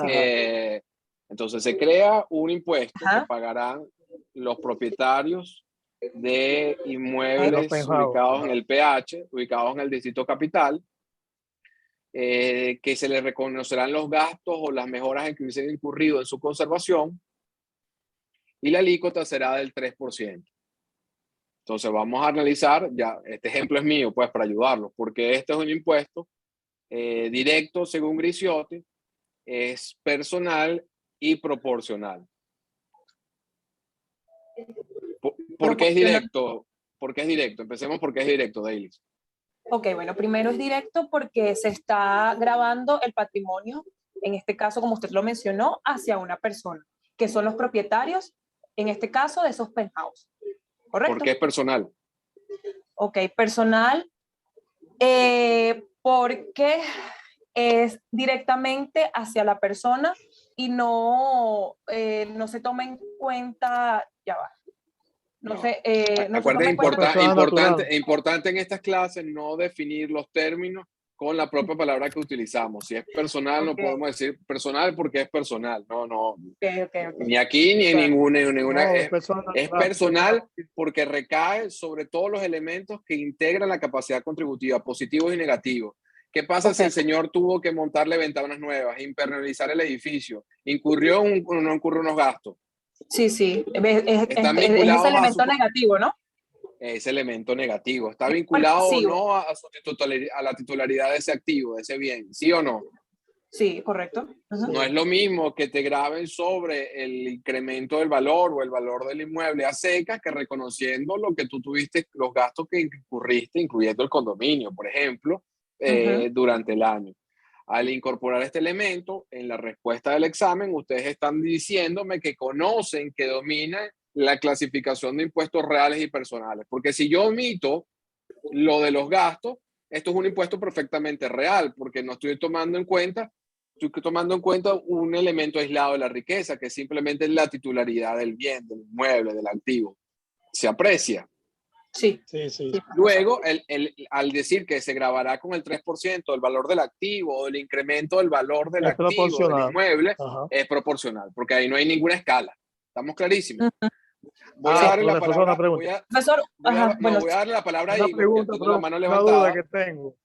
entonces se crea un impuesto que pagarán los propietarios de inmuebles ubicados en el PH, ubicados en el distrito capital, que se les reconocerán los gastos o las mejoras en que hubiesen incurrido en su conservación, y la alícuota será del 3%. Entonces vamos a analizar, ya este ejemplo es mío, pues para ayudarlos, porque este es un impuesto directo según Griciotti, es personal y proporcional. ¿Por qué es directo? ¿Por qué es directo? Empecemos porque es directo, Daily. Ok, bueno, primero es directo porque se está grabando el patrimonio, en este caso, como usted lo mencionó, hacia una persona, que son los propietarios, en este caso, de esos penthouse. ¿Correcto? ¿Por qué es personal? Ok, personal, porque es directamente hacia la persona y no se toma en cuenta, ya va. No sé, no se toma en cuenta. Importante en estas clases no definir los términos con la propia palabra que utilizamos. Si es personal, no podemos decir personal porque es personal. No. Ni aquí ni en ninguna. Es personal porque recae sobre todos los elementos que integran la capacidad contributiva, positivos y negativos. ¿Qué pasa si el señor tuvo que montarle ventanas nuevas, impermeabilizar el edificio? ¿Incurrió o no incurrió unos gastos? Sí. Es ese elemento negativo, ¿no? Ese elemento negativo. ¿Está vinculado o no a la titularidad de ese activo, de ese bien? ¿Sí o no? Sí, correcto. No es lo mismo que te graben sobre el incremento del valor o el valor del inmueble a secas que reconociendo lo que tú tuviste, los gastos que incurriste, incluyendo el condominio, por ejemplo, durante el año. Al incorporar este elemento en la respuesta del examen, ustedes están diciéndome que conocen, que dominan la clasificación de impuestos reales y personales. Porque si yo omito lo de los gastos, esto es un impuesto perfectamente real, porque no estoy tomando en cuenta un elemento aislado de la riqueza, que simplemente es la titularidad del bien, del inmueble, del activo. ¿Se aprecia? Sí. Luego, al decir que se grabará con el 3% del valor del activo o el incremento del valor del activo del inmueble, es proporcional, porque ahí no hay ninguna escala. ¿Estamos clarísimos? Voy a darle la palabra. Voy a darle la palabra a Igor. Tengo la mano levantada. Una duda que tengo.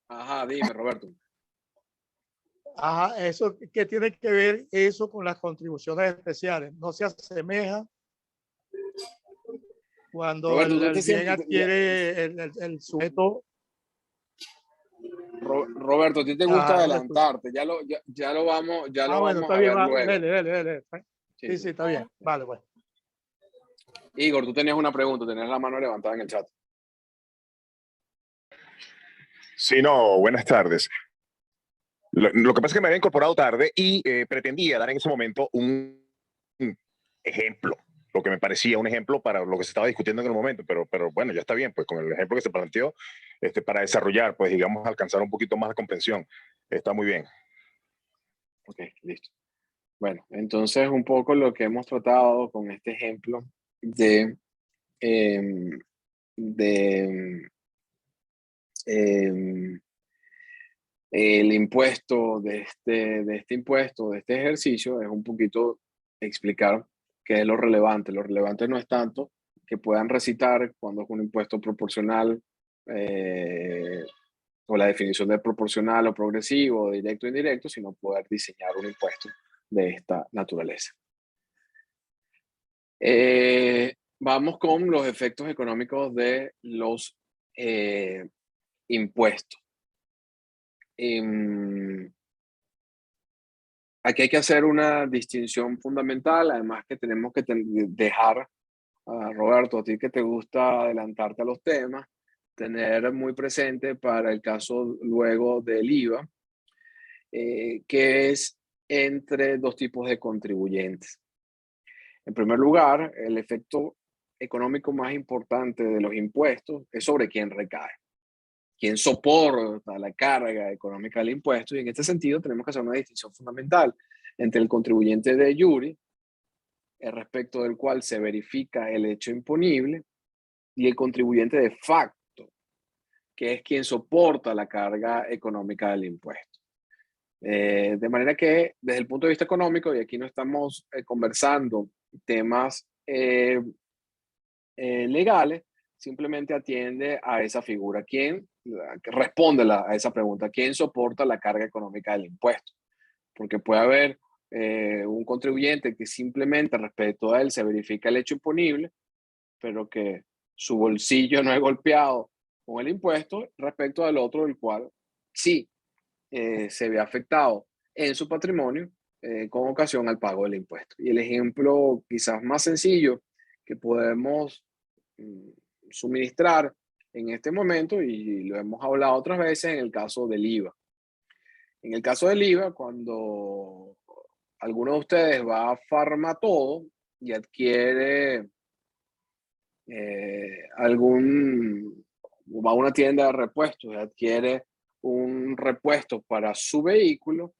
Ajá, dime, Roberto. Ajá, eso, ¿qué tiene que ver eso con las contribuciones especiales? ¿No se asemeja cuando Roberto, el bien adquiere el sujeto? Roberto, a ti te gusta adelantarte, ya lo vamos está a bien, ver luego. Dale. Sí, está bien. Vale, pues. Igor, tú tenías una pregunta, tenías la mano levantada en el chat. Sí, no, buenas tardes. Lo que pasa es que me había incorporado tarde y pretendía dar en ese momento un ejemplo, lo que me parecía un ejemplo para lo que se estaba discutiendo en el momento, pero bueno, ya está bien, pues con el ejemplo que se planteó para desarrollar, pues digamos, alcanzar un poquito más de comprensión. Está muy bien. Ok, listo. Bueno, entonces un poco lo que hemos tratado con este ejemplo em, de em, el impuesto de este impuesto, de este ejercicio, es un poquito explicar qué es lo relevante. Lo relevante no es tanto que puedan recitar cuando es un impuesto proporcional, o la definición de proporcional o progresivo, directo o indirecto, sino poder diseñar un impuesto de esta naturaleza. Vamos con los efectos económicos de los impuestos. Aquí hay que hacer una distinción fundamental, además que tenemos que dejar, Roberto, a ti que te gusta adelantarte a los temas, tener muy presente para el caso luego del IVA, que es entre dos tipos de contribuyentes. En primer lugar, el efecto económico más importante de los impuestos es sobre quién recae, quién soporta la carga económica del impuesto, y en este sentido tenemos que hacer una distinción fundamental entre el contribuyente de jure, respecto del cual se verifica el hecho imponible, y el contribuyente de facto, que es quien soporta la carga económica del impuesto. De manera que desde el punto de vista económico, y aquí no estamos conversando temas legales, simplemente atiende a esa figura. ¿Quién responde a esa pregunta? ¿Quién soporta la carga económica del impuesto? Porque puede haber un contribuyente que simplemente respecto a él se verifica el hecho imponible, pero que su bolsillo no es golpeado con el impuesto respecto al otro, del cual sí se ve afectado en su patrimonio con ocasión al pago del impuesto. Y el ejemplo quizás más sencillo que podemos suministrar en este momento, y lo hemos hablado otras veces, en el caso del IVA. En el caso del IVA, cuando alguno de ustedes va a Farmatodo y adquiere va a una tienda de repuestos y adquiere un repuesto para su vehículo,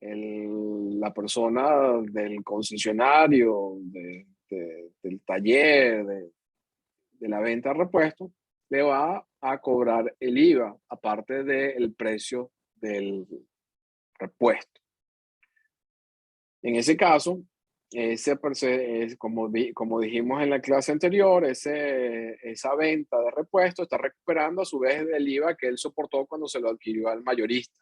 la persona del concesionario, del taller, de la venta de repuestos, le va a cobrar el IVA, aparte del precio del repuesto. En ese caso, como dijimos en la clase anterior, esa venta de repuesto está recuperando a su vez del IVA que él soportó cuando se lo adquirió al mayorista.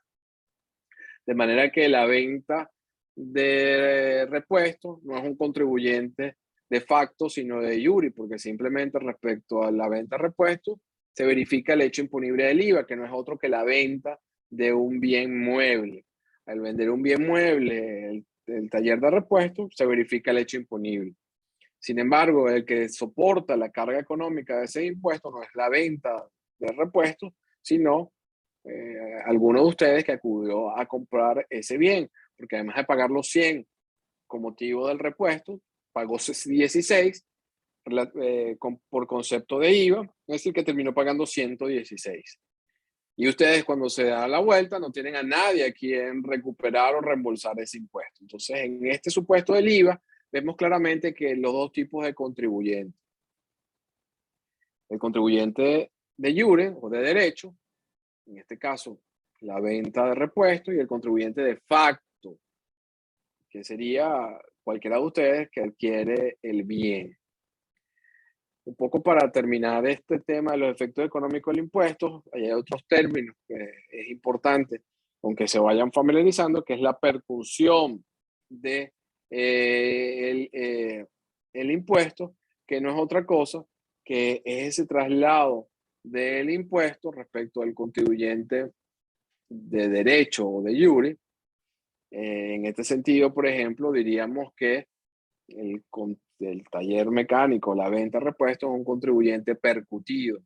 De manera que la venta de repuestos no es un contribuyente de facto, sino de jure, porque simplemente respecto a la venta de repuestos se verifica el hecho imponible del IVA, que no es otro que la venta de un bien mueble. Al vender un bien mueble, el taller de repuestos, se verifica el hecho imponible. Sin embargo, el que soporta la carga económica de ese impuesto no es la venta de repuestos, sino alguno de ustedes que acudió a comprar ese bien, porque además de pagar los 100 con motivo del repuesto, pagó 16 por concepto de IVA, es decir, que terminó pagando 116. Y ustedes cuando se dan la vuelta no tienen a nadie a quien recuperar o reembolsar ese impuesto. Entonces, en este supuesto del IVA, vemos claramente que los dos tipos de contribuyentes, el contribuyente de jure o de derecho, en este caso la venta de repuestos, y el contribuyente de facto, que sería cualquiera de ustedes que adquiere el bien. Un poco para terminar este tema de los efectos económicos del impuesto, hay otros términos que es importante, aunque se vayan familiarizando, que es la percusión de el impuesto, que no es otra cosa que es ese traslado del impuesto respecto al contribuyente de derecho o de jure. En este sentido, por ejemplo, diríamos que el taller mecánico, la venta de repuestos, es un contribuyente percutido,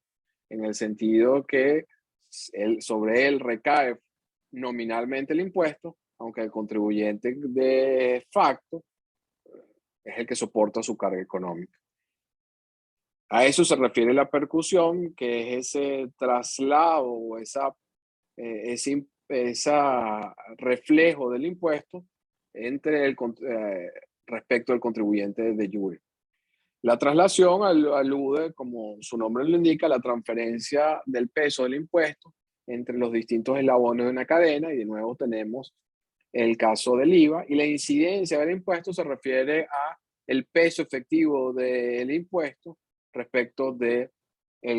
en el sentido que sobre él recae nominalmente el impuesto, aunque el contribuyente de facto es el que soporta su carga económica. A eso se refiere la percusión, que es ese traslado o ese reflejo del impuesto respecto al contribuyente de jure. La traslación alude, como su nombre lo indica, a la transferencia del peso del impuesto entre los distintos eslabones de una cadena, y de nuevo tenemos el caso del IVA, y la incidencia del impuesto se refiere a el peso efectivo del impuesto respecto del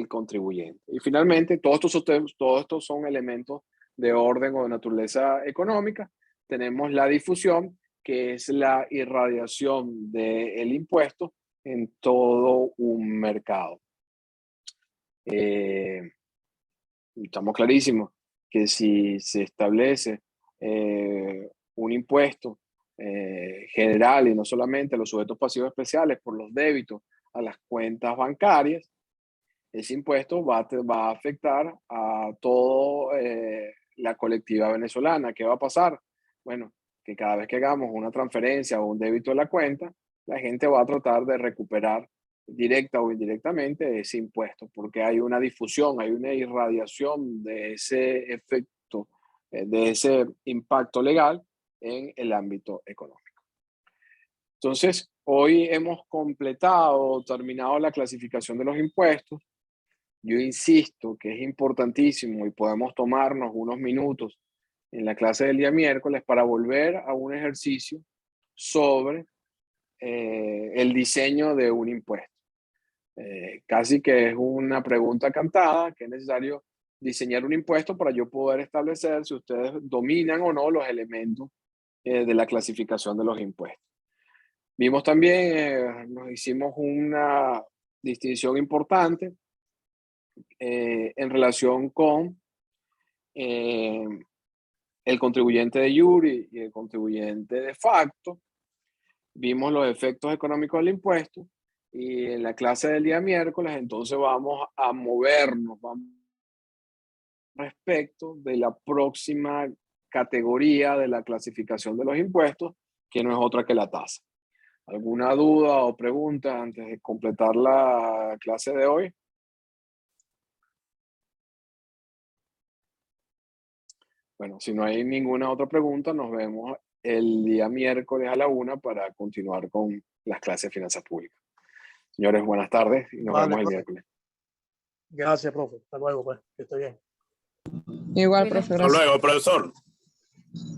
contribuyente. Y finalmente, todos estos son elementos de orden o de naturaleza económica. Tenemos la difusión, que es la irradiación del impuesto en todo un mercado. Estamos clarísimos que si se establece un impuesto general y no solamente a los sujetos pasivos especiales por los débitos a las cuentas bancarias, ese impuesto va a afectar a toda la colectividad venezolana. ¿Qué va a pasar? Bueno, que cada vez que hagamos una transferencia o un débito de la cuenta, la gente va a tratar de recuperar directa o indirectamente ese impuesto, porque hay una difusión, hay una irradiación de ese efecto, de ese impacto legal en el ámbito económico. Entonces, hoy hemos terminado la clasificación de los impuestos. Yo insisto que es importantísimo y podemos tomarnos unos minutos en la clase del día miércoles para volver a un ejercicio sobre el diseño de un impuesto. Casi que es una pregunta cantada, que es necesario diseñar un impuesto para yo poder establecer si ustedes dominan o no los elementos de la clasificación de los impuestos. Vimos también, nos hicimos una distinción importante en relación con el contribuyente de jure y el contribuyente de facto. Vimos los efectos económicos del impuesto, y en la clase del día miércoles entonces vamos a movernos respecto de la próxima categoría de la clasificación de los impuestos, que no es otra que la tasa. ¿Alguna duda o pregunta antes de completar la clase de hoy? Bueno, si no hay ninguna otra pregunta, nos vemos el día miércoles a la 1 para continuar con las clases de finanzas públicas. Señores, buenas tardes y nos vemos el miércoles. Gracias, profe. Hasta luego, pues. Que esté bien. Igual, Buenas profe, Hasta gracias. luego, profesor.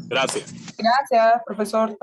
Gracias. Gracias, profesor.